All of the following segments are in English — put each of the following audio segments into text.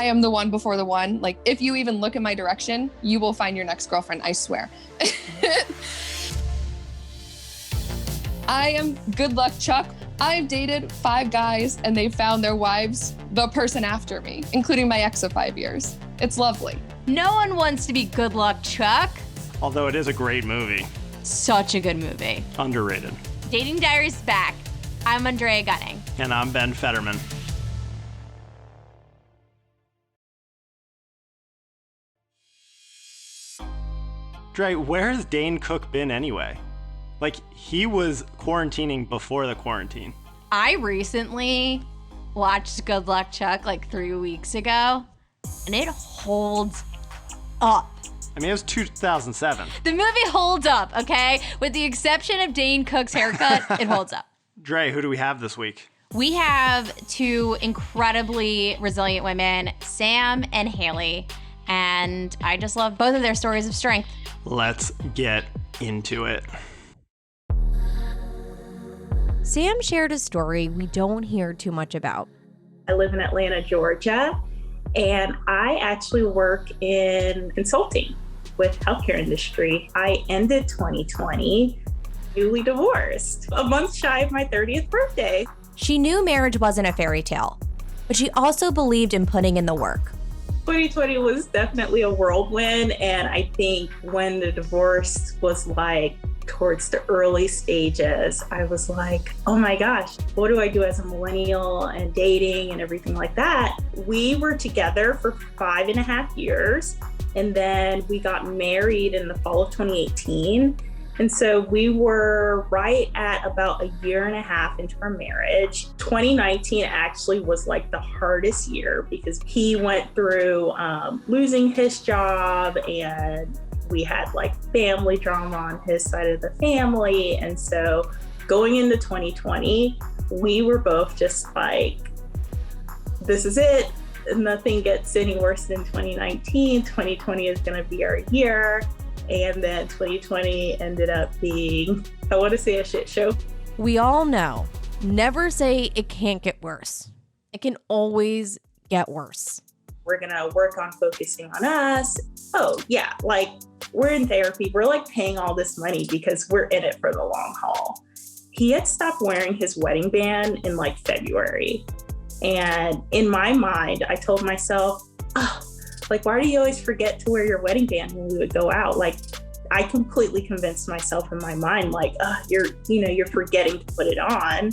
I am the one before the one. Like, if you even look in my direction, you will find your next girlfriend, I swear. I am good luck Chuck. I've dated 5 guys and they've found their wives the person after me, including my ex of 5 years. It's lovely. No one wants to be good luck Chuck. Although it is a great movie. Such a good movie. Underrated. Dating Diaries back. I'm Andrea Gunning. And I'm Ben Fetterman. Dre, where has Dane Cook been anyway? Like, he was quarantining before the quarantine. I recently watched Good Luck Chuck like 3 weeks ago, and it holds up. I mean, it was 2007. The movie holds up, okay? With the exception of Dane Cook's haircut, it holds up. Dre, who do we have this week? We have 2 incredibly resilient women, Sam and Haley, and I just love both of their stories of strength. Let's get into it. Sam shared a story we don't hear too much about. I live in Atlanta, Georgia, and I actually work in consulting with healthcare industry. I ended 2020 newly divorced, a month shy of my 30th birthday. She knew marriage wasn't a fairy tale, but she also believed in putting in the work. 2020 was definitely a whirlwind, and I think when the divorce was like towards the early stages, I was like, oh my gosh, what do I do as a millennial and dating and everything like that? We were together for 5.5 years, and then we got married in the fall of 2018. And so we were right at about 1.5 years into our marriage. 2019 actually was like the hardest year because he went through losing his job, and we had like family drama on his side of the family. And so going into 2020, we were both just like, this is it. Nothing gets any worse than 2019. 2020 is going to be our year. And then 2020 ended up being, I want to say, a shit show. We all know, never say it can't get worse. It can always get worse. We're going to work on focusing on us. Oh, yeah, like we're in therapy. We're like paying all this money because we're in it for the long haul. He had stopped wearing his wedding band in like February. And in my mind, I told myself, oh, like, why do you always forget to wear your wedding band when we would go out? Like, I completely convinced myself in my mind, like, you're forgetting to put it on.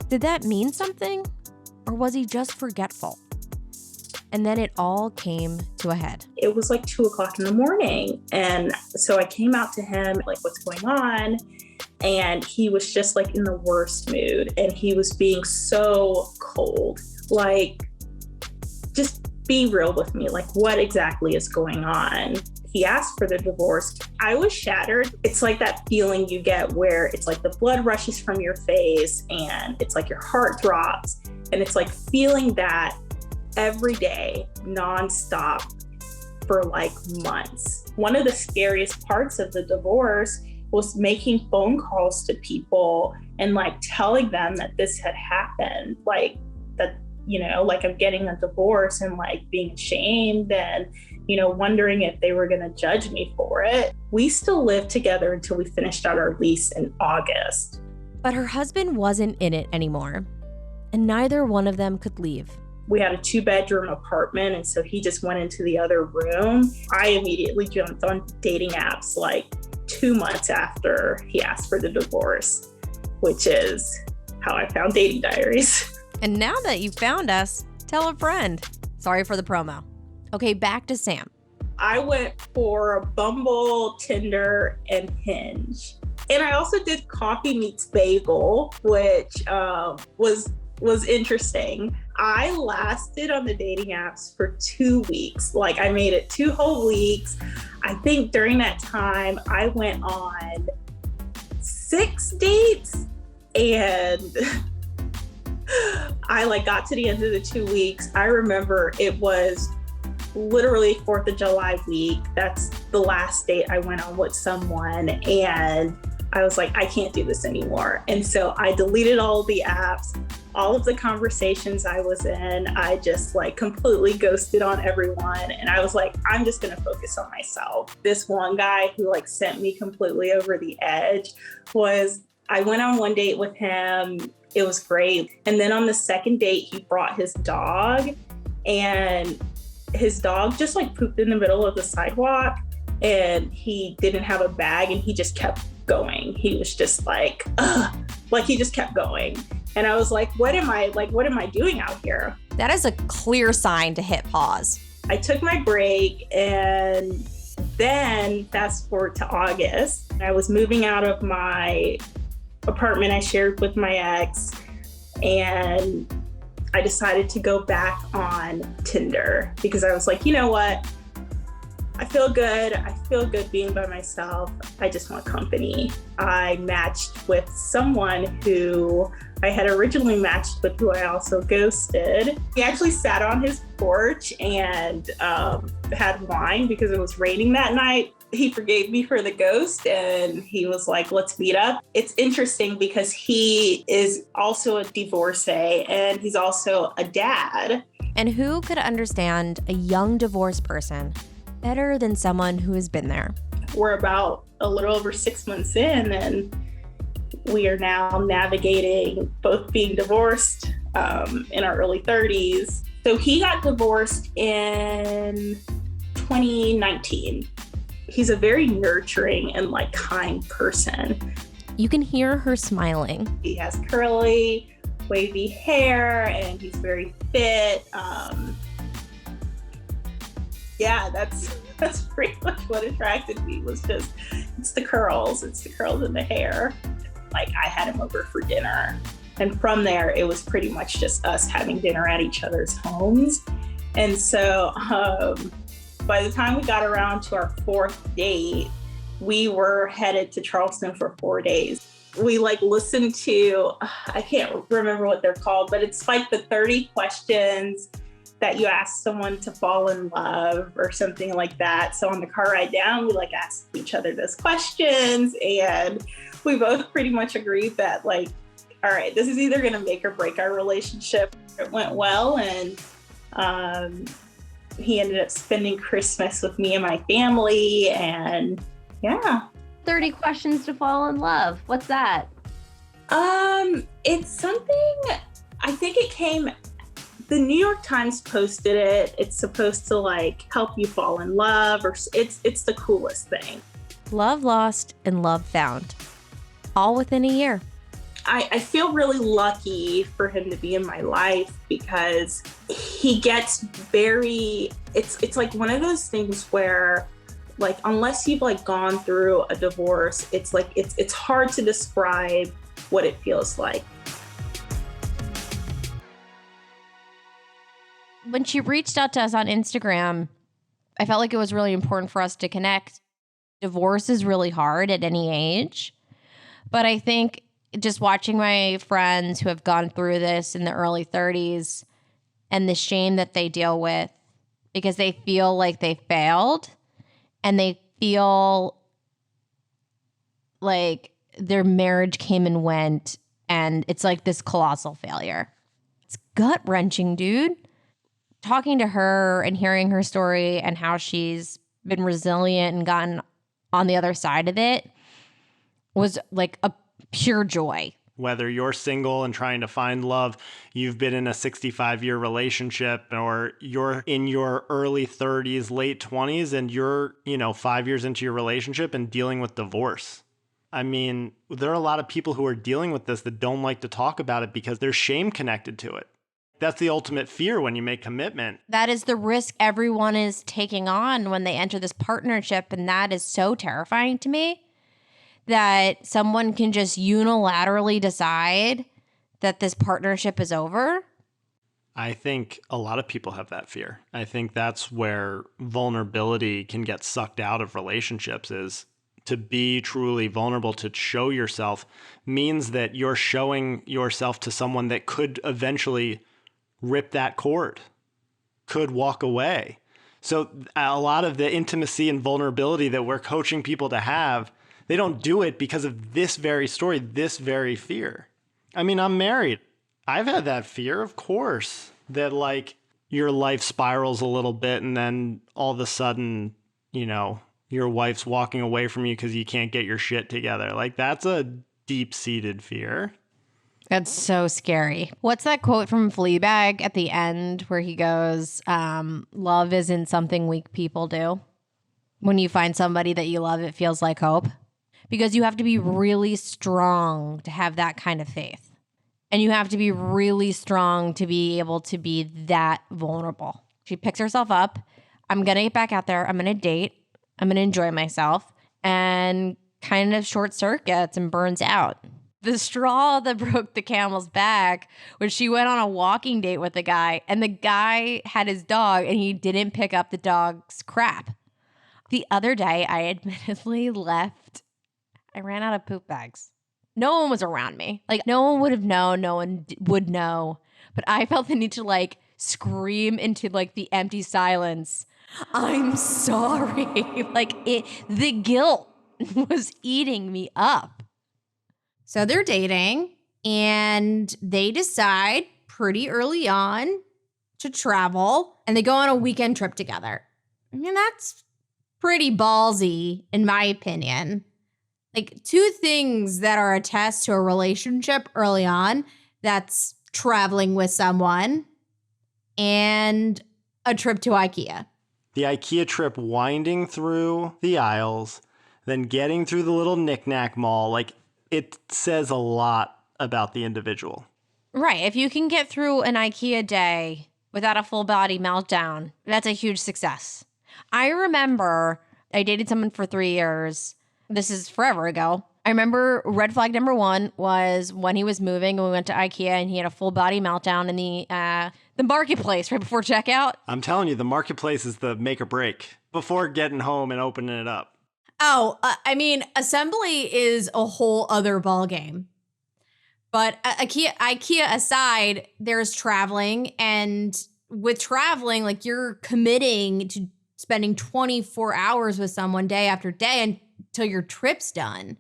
Did that mean something? Or was he just forgetful? And then it all came to a head. It was like 2:00 in the morning. And so I came out to him, like, what's going on? And he was just like in the worst mood. And he was being so cold. Like, just be real with me. Like, what exactly is going on? He asked for the divorce. I was shattered. It's like that feeling you get where it's like the blood rushes from your face and it's like your heart drops. And it's like feeling that every day, nonstop for like months. One of the scariest parts of the divorce was making phone calls to people and like telling them that this had happened. Like that, like I'm getting a divorce and like being ashamed and, wondering if they were going to judge me for it. We still lived together until we finished out our lease in August. But her husband wasn't in it anymore, and neither one of them could leave. We had a 2-bedroom apartment, and so he just went into the other room. I immediately jumped on dating apps like 2 months after he asked for the divorce, which is how I found Dating Diaries. And now that you found us, tell a friend. Sorry for the promo. Okay, back to Sam. I went for Bumble, Tinder, and Hinge. And I also did Coffee Meets Bagel, which was interesting. I lasted on the dating apps for 2 weeks. Like, I made it 2 whole weeks. I think during that time, I went on 6 dates, and I got to the end of the 2 weeks. I remember it was literally 4th of July week. That's the last date I went on with someone, and I was like, I can't do this anymore. And so I deleted all the apps. all of the conversations I was in, I just like completely ghosted on everyone. And I was like, I'm just going to focus on myself. This one guy who like sent me completely over the edge was, I went on one date with him. It was great. And then on the second date, he brought his dog, and his dog just like pooped in the middle of the sidewalk, and he didn't have a bag, and he just kept going. He was just like, ugh, like he just kept going. And I was like, what am I doing out here? That is a clear sign to hit pause. I took my break, and then fast forward to August. I was moving out of my apartment I shared with my ex, and I decided to go back on Tinder because I was like, you know what? I feel good. I feel good being by myself. I just want company. I matched with someone who I had originally matched with, who I also ghosted. He actually sat on his porch and had wine because it was raining that night. He forgave me for the ghost, and he was like, let's meet up. It's interesting because he is also a divorcee, and he's also a dad. And who could understand a young divorced person better than someone who has been there? We're about a little over 6 months in, and we are now navigating both being divorced in our early 30s. So he got divorced in 2019. He's a very nurturing and like kind person. You can hear her smiling. He has curly, wavy hair, and he's very fit. Yeah, that's pretty much what attracted me, was just, it's the curls and the hair. Like, I had him over for dinner. And from there, it was pretty much just us having dinner at each other's homes. And so by the time we got around to our fourth date, we were headed to Charleston for 4 days. We like listened to, I can't remember what they're called, but it's like the 30 questions that you ask someone to fall in love or something like that. So on the car ride down, we like asked each other those questions, and we both pretty much agreed that like, all right, this is either going to make or break our relationship. It went well, and he ended up spending Christmas with me and my family, and yeah. 30 questions to fall in love. What's that? It's something, I think it came, the New York Times posted it. It's supposed to like help you fall in love, or it's the coolest thing. Love lost and love found. All within a year. I feel really lucky for him to be in my life because he gets very, it's like one of those things where like, unless you've like gone through a divorce, it's like, it's hard to describe what it feels like. When she reached out to us on Instagram, I felt like it was really important for us to connect. Divorce is really hard at any age, but I think just watching my friends who have gone through this in the early 30s and the shame that they deal with because they feel like they failed and they feel like their marriage came and went and it's like this colossal failure. It's gut-wrenching, dude. Talking to her and hearing her story and how she's been resilient and gotten on the other side of it was like a pure joy. Whether you're single and trying to find love, you've been in a 65-year relationship, or you're in your early 30s, late 20s, and you're, 5 years into your relationship and dealing with divorce. I mean, there are a lot of people who are dealing with this that don't like to talk about it because there's shame connected to it. That's the ultimate fear when you make commitment. That is the risk everyone is taking on when they enter this partnership, and that is so terrifying to me. That someone can just unilaterally decide that this partnership is over? I think a lot of people have that fear. I think that's where vulnerability can get sucked out of relationships, is to be truly vulnerable, to show yourself means that you're showing yourself to someone that could eventually rip that cord, could walk away. So a lot of the intimacy and vulnerability that we're coaching people to have, they don't do it because of this very story, this very fear. I mean, I'm married. I've had that fear, of course, that like your life spirals a little bit and then all of a sudden, you know, your wife's walking away from you because you can't get your shit together. Like that's a deep-seated fear. That's so scary. What's that quote from Fleabag at the end where he goes, love isn't something weak people do? When you find somebody that you love, it feels like hope. Because you have to be really strong to have that kind of faith. And you have to be really strong to be able to be that vulnerable. She picks herself up. I'm going to get back out there. I'm going to date. I'm going to enjoy myself. And kind of short circuits and burns out. The straw that broke the camel's back was she went on a walking date with a guy, and the guy had his dog, and he didn't pick up the dog's crap. The other day, I admittedly left. I ran out of poop bags. No one was around me. Like, no one would have known. No one would know. But I felt the need to, like, scream into, like, the empty silence. I'm sorry. The guilt was eating me up. So they're dating, and they decide pretty early on to travel, and they go on a weekend trip together. I mean, that's pretty ballsy, in my opinion. Like, two things that are a test to a relationship early on, that's traveling with someone and a trip to IKEA. The IKEA trip winding through the aisles, then getting through the little knick-knack mall, like, it says a lot about the individual. Right. If you can get through an IKEA day without a full body meltdown, that's a huge success. I remember I dated someone for 3 years. This is forever ago. I remember red flag number one was when he was moving and we went to IKEA and he had a full body meltdown in the marketplace right before checkout. I'm telling you, the marketplace is the make or break before getting home and opening it up. Oh, I mean, assembly is a whole other ballgame. But IKEA aside, there's traveling. And with traveling, like you're committing to spending 24 hours with someone day after day until your trip's done.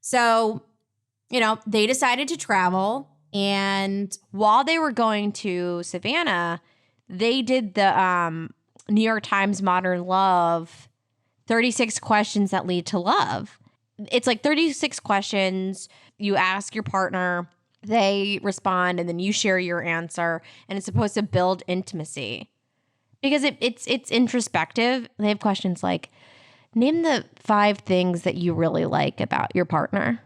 So, you know, they decided to travel. And while they were going to Savannah, they did the New York Times Modern Love 36 questions that lead to love. It's like 36 questions. You ask your partner, they respond, and then you share your answer. And it's supposed to build intimacy because it's introspective. They have questions like, name the 5 things that you really like about your partner.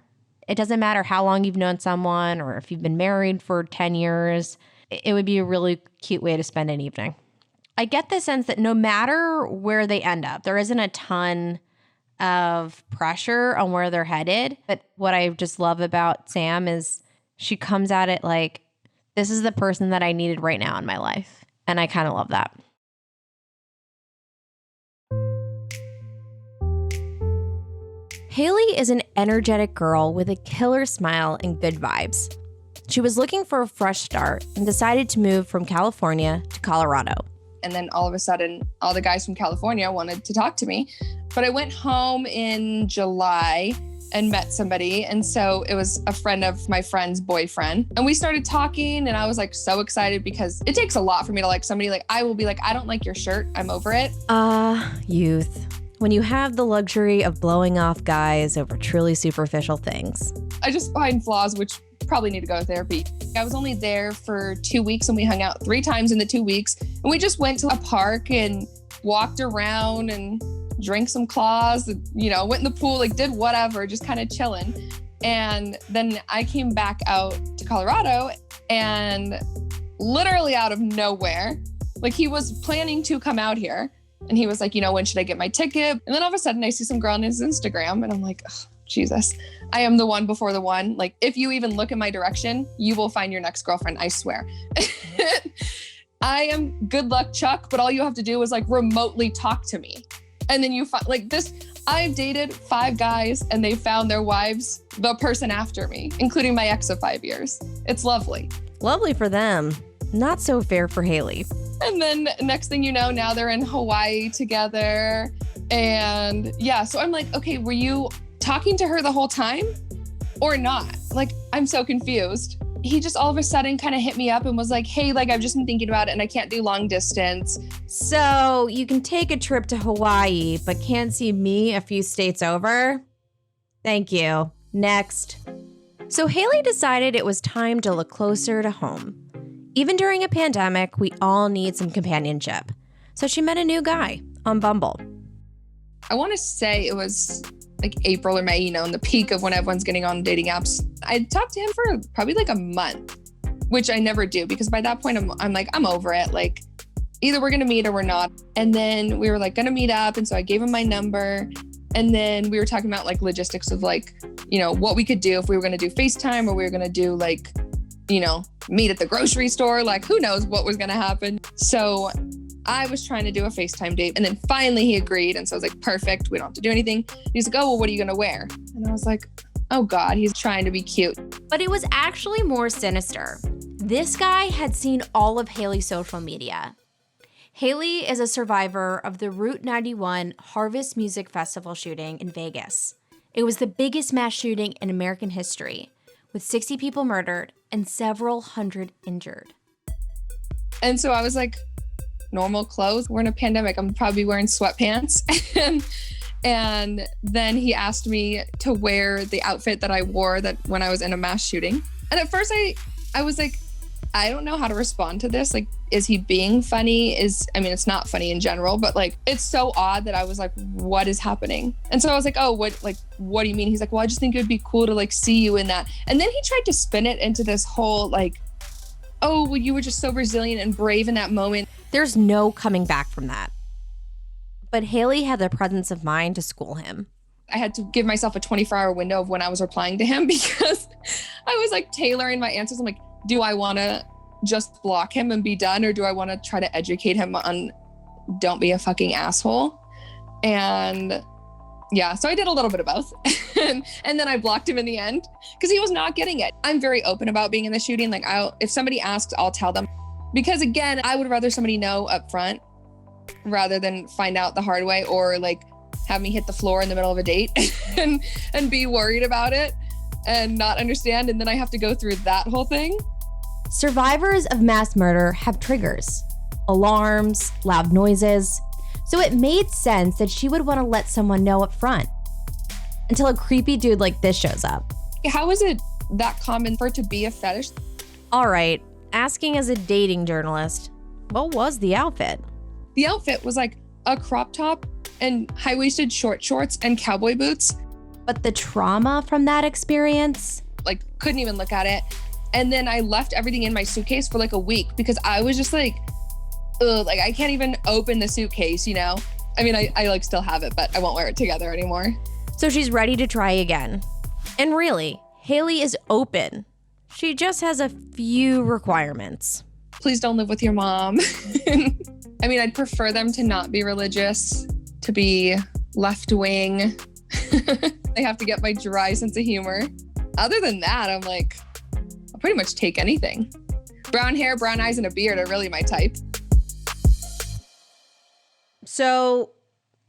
It doesn't matter how long you've known someone or if you've been married for 10 years. It would be a really cute way to spend an evening. I get the sense that no matter where they end up, there isn't a ton of pressure on where they're headed. But what I just love about Sam is she comes at it like, this is the person that I needed right now in my life. And I kind of love that. Haley is an energetic girl with a killer smile and good vibes. She was looking for a fresh start and decided to move from California to Colorado. And then all of a sudden, all the guys from California wanted to talk to me. But I went home in July and met somebody. And so it was a friend of my friend's boyfriend. And we started talking and I was like so excited because it takes a lot for me to like somebody. Like I will be like, I don't like your shirt. I'm over it. Youth. When you have the luxury of blowing off guys over truly superficial things. I just find flaws, which probably need to go to therapy. I was only there for 2 weeks and we hung out 3 times in the 2 weeks. And we just went to a park and walked around and drank some claws, you know, went in the pool, like did whatever, just kind of chilling. And then I came back out to Colorado and literally out of nowhere, like he was planning to come out here. And he was like, you know, when should I get my ticket? And then all of a sudden I see some girl on his Instagram and I'm like, oh, Jesus, I am the one before the one. Like, if you even look in my direction, you will find your next girlfriend, I swear. I am good luck, Chuck, but all you have to do is like remotely talk to me. And then you find like this, I've dated 5 guys and they found their wives, the person after me, including my ex of 5 years. It's lovely. Lovely for them. Not so fair for Haley. And then next thing you know, now they're in Hawaii together. And yeah, so I'm like, okay, were you talking to her the whole time or not? Like, I'm so confused. he just all of a sudden kind of hit me up and was like, hey, like, I've just been thinking about it and I can't do long distance. So you can take a trip to Hawaii, but can't see me a few states over? Thank you. Next. So Haley decided it was time to look closer to home. Even during a pandemic, we all need some companionship. So she met a new guy on Bumble. I want to say it was like April or May, you know, in the peak of when everyone's getting on dating apps. I talked to him for probably like a month, which I never do because by that point I'm like, I'm over it. Like either we're going to meet or we're not. And then we were like going to meet up. And so I gave him my number. And then we were talking about like logistics of like, you know, what we could do if we were going to do FaceTime or we were going to do like, you know, meet at the grocery store. Like who knows what was going to happen. So I was trying to do a FaceTime date and then finally he agreed. And so I was like, perfect. We don't have to do anything. He's like, oh, well, what are you going to wear? And I was like, oh God, he's trying to be cute. But it was actually more sinister. This guy had seen all of Haley's social media. Haley is a survivor of the Route 91 Harvest Music Festival shooting in Vegas. It was the biggest mass shooting in American history, with 60 people murdered and several hundred injured. And so I was like, normal clothes. We're in a pandemic. I'm probably wearing sweatpants. And then he asked me to wear the outfit that I wore that when I was in a mass shooting. And at first I was like, I don't know how to respond to this. Like, is he being funny? I mean, it's not funny in general, but like, it's so odd that I was like, what is happening? And so I was like, oh, what do you mean? He's like, well, I just think it would be cool to like see you in that. And then he tried to spin it into this whole like, oh, well, you were just so resilient and brave in that moment. There's no coming back from that. But Haley had the presence of mind to school him. I had to give myself a 24-hour window of when I was replying to him because I was like tailoring my answers. I'm like, do I want to just block him and be done? Or do I want to try to educate him on don't be a fucking asshole? And yeah, so I did a little bit of both. and then I blocked him in the end because he was not getting it. I'm very open about being in the shooting. Like if somebody asks, I'll tell them. Because again, I would rather somebody know up front rather than find out the hard way or like have me hit the floor in the middle of a date and be worried about it and not understand. And then I have to go through that whole thing. Survivors of mass murder have triggers, alarms, loud noises. So it made sense that she would want to let someone know up front until a creepy dude like this shows up. How is it that common for it to be a fetish? All right, asking as a dating journalist, what was the outfit? The outfit was like a crop top and high-waisted short shorts and cowboy boots. But the trauma from that experience? Like, couldn't even look at it. And then I left everything in my suitcase for like a week because I was just like, ugh, like I can't even open the suitcase, you know? I mean, I like still have it, but I won't wear it together anymore. So she's ready to try again. And really, Haley is open. She just has a few requirements. Please don't live with your mom. I mean, I'd prefer them to not be religious, to be left-wing. They have to get my dry sense of humor. Other than that, I'm like, I'll pretty much take anything. Brown hair, brown eyes, and a beard are really my type. So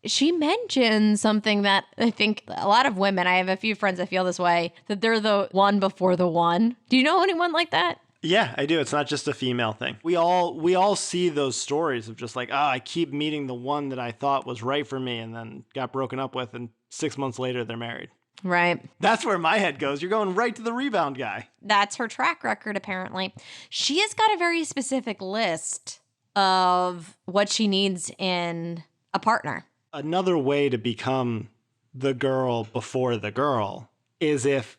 she mentioned something that I think a lot of women, I have a few friends that feel this way, that they're the one before the one. Do you know anyone like that? Yeah, I do. It's not just a female thing. We all see those stories of just like, I keep meeting the one that I thought was right for me and then got broken up with, and 6 months later they're married. Right. That's where my head goes. You're going right to the rebound guy. That's her track record, apparently. She has got a very specific list of what she needs in a partner. Another way to become the girl before the girl is if,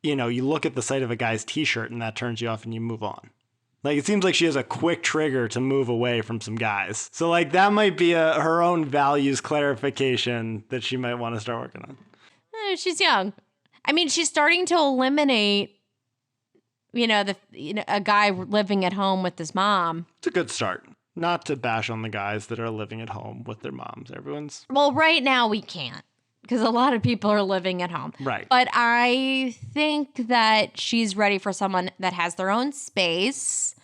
you know, you look at the sight of a guy's t-shirt and that turns you off and you move on. Like, it seems like she has a quick trigger to move away from some guys. So, like, that might be her own values clarification that she might want to start working on. She's young. I mean, she's starting to eliminate, a guy living at home with his mom. It's a good start. Not to bash on the guys that are living at home with their moms. Well, right now we can't because a lot of people are living at home. Right. But I think that she's ready for someone that has their own space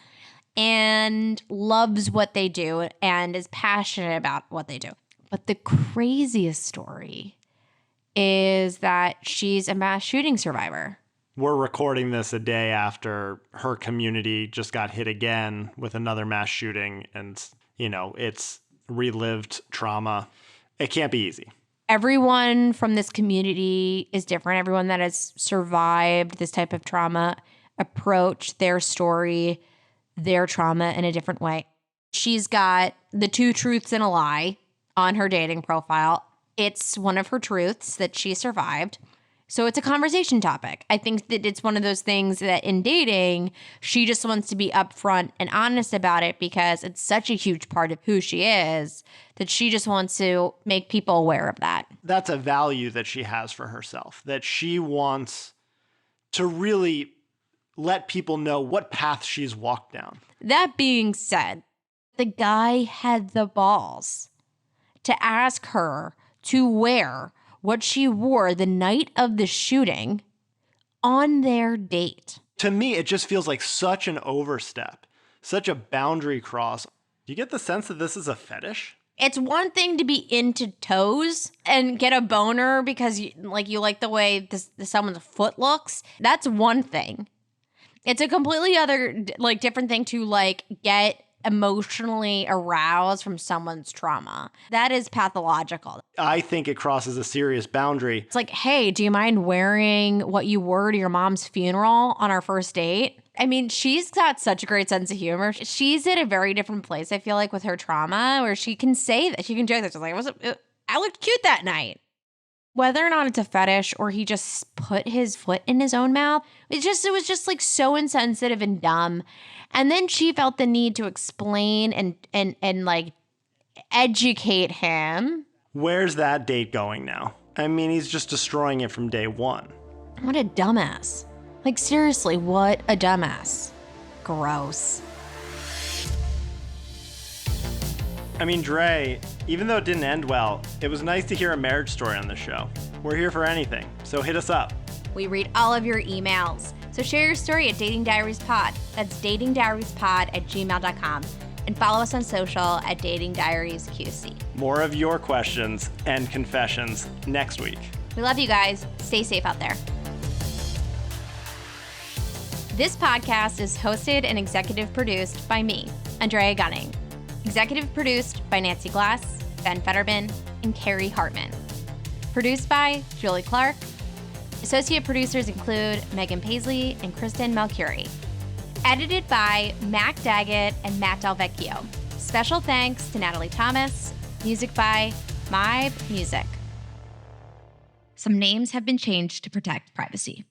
and loves what they do and is passionate about what they do. But the craziest story is that she's a mass shooting survivor. We're recording this a day after her community just got hit again with another mass shooting, and, it's relived trauma. It can't be easy. Everyone from this community is different. Everyone that has survived this type of trauma approach their story, their trauma in a different way. She's got the 2 truths and a lie on her dating profile. It's one of her truths that she survived. So it's a conversation topic. I think that it's one of those things that in dating, she just wants to be upfront and honest about it because it's such a huge part of who she is that she just wants to make people aware of that. That's a value that she has for herself, that she wants to really let people know what path she's walked down. That being said, the guy had the balls to ask her to wear what she wore the night of the shooting on their date. To me, it just feels like such an overstep, such a boundary cross. Do you get the sense that this is a fetish? It's one thing to be into toes and get a boner because you like the way someone's foot looks. That's one thing. It's a completely other, different thing to get emotionally aroused from someone's trauma. That is pathological. I think it crosses a serious boundary. It's like, hey, do you mind wearing what you wore to your mom's funeral on our first date? I mean, she's got such a great sense of humor. She's at a very different place, I feel like, with her trauma, where she can say that. She can joke that. She's like, I looked cute that night. Whether or not it's a fetish or he just put his foot in his own mouth, it was just so insensitive and dumb. And then she felt the need to explain and educate him. Where's that date going now? I mean, he's just destroying it from day one. What a dumbass. Seriously, what a dumbass. Gross. I mean, Dre, even though it didn't end well, it was nice to hear a marriage story on this show. We're here for anything, so hit us up. We read all of your emails. So share your story at Dating Diaries Pod. That's datingdiariespod@gmail.com. And follow us on social at Dating Diaries QC. More of your questions and confessions next week. We love you guys. Stay safe out there. This podcast is hosted and executive produced by me, Andrea Gunning. Executive produced by Nancy Glass, Ben Fetterman, and Carrie Hartman. Produced by Julie Clark. Associate producers include Megan Paisley and Kristen Malcurie. Edited by Mac Daggett and Matt Delvecchio. Special thanks to Natalie Thomas. Music by My Music. Some names have been changed to protect privacy.